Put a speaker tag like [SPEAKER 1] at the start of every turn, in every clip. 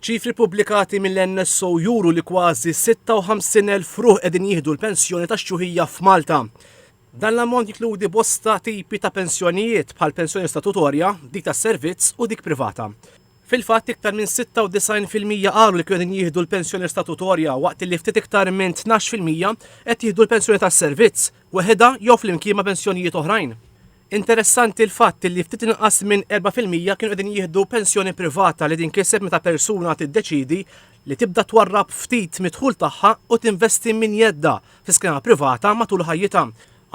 [SPEAKER 1] ċifri pubblikati mill-NSO juru li kważi 56,000 ruħ qegħdin jieħdu l-pensjoni tax-xjuħija f'Malta. Dan l-ammont jinkludi bosta tipi ta' pensjonijiet bħal pensjoni statutorja, dik tas servizz u dik privata. Fil-fatt iktar minn 96% qalu li kienu jieħdu l-pensjoni statutorja waqt li ftit iktar minn 12% qed jieħdu l-pensjoni tas-servizz weħeda jew flimkien ma' pensjonijiet oħrajn. Interessanti l-fatt li ftit inqas minn 4% kienu qegħdin jieħdu pensjoni privata li din kiseb meta persuna tiddeċidi li tibda twarrab ftit midħul tagħha u tinvesti min jedda fi privata matul ħajjitha.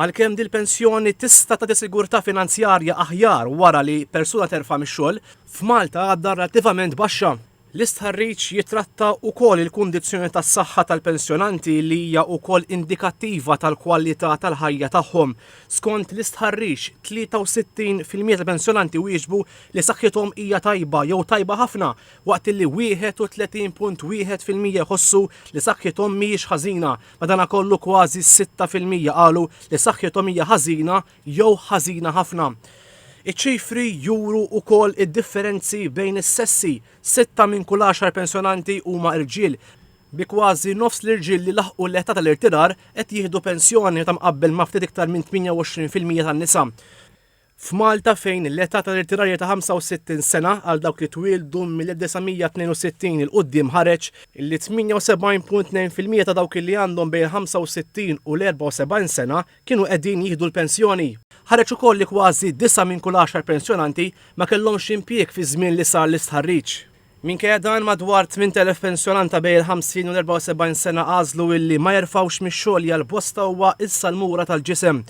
[SPEAKER 1] Għalkemm din pensjoni tista' tagħti sigurtà finanzjarja aħjar wara li persuna terfa' mix-xogħol, f'Malta għadha relattivament baxxa. L-istħarriġ jitratta wkoll il-kundizzjoni tas-saħħa tal-pensjonanti li hija wkoll indikattiva tal-kwalità tal-ħajja tagħhom. Skont l-istħarriġ 63% tal-pensjonanti wieġbu li saħħithom hija tajba jew tajba ħafna waqt li 31.1% jħossu li saħħithom mhijiex ħażina, madankollu kważi 6% qalu li saħħithom hija ħażina jew ħażina ħafna. Iċ-ċifri juru wkoll id-differenzi bejn is-sessi, 6 minn kull 10 pensjonanti huma irġiel, bi kważi nofs l-irġiel li laħqu l-età tal-irtirar qed jieħdu pensjoni ta' mqabbel ma' ftit iktar minn 28% tan-nisa. F'Malta fejn l-età tal-irtirar ta' 65 sena għal dawk li twildu mill-1962 il-qudiem ħareġ li 78.2% ta' dawk li għandhom bejn 65 u l-74 sena kienu qegħdin jieħdu l-pensjoni. Ħareġ ukoll li kważi 9 minn kull 10 pensjonanti ma kellhomx impjieg fi żmien li sar l-istħarriġ. Minkejja dan madwar 8,000 pensjonanta bejn 50 u 74 sena għażlu illi ma jerfgħux mix-xogħol hija l-bosta huwa issa l-mura tal-ġisem.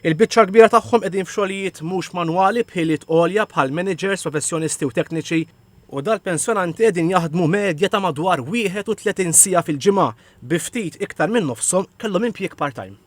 [SPEAKER 1] Il-biċċa kbira tagħhom qegħdin f'xogħlijiet mhux manwali bħiliet għolja bħal managers, professjonisti u tekniċi u dal-pensjonanti qegħdin jaħdmu medja ta' madwar 31 siegħa fil-ġimgħa bi ftit iktar minn nofshom kellhom impjieg part-time.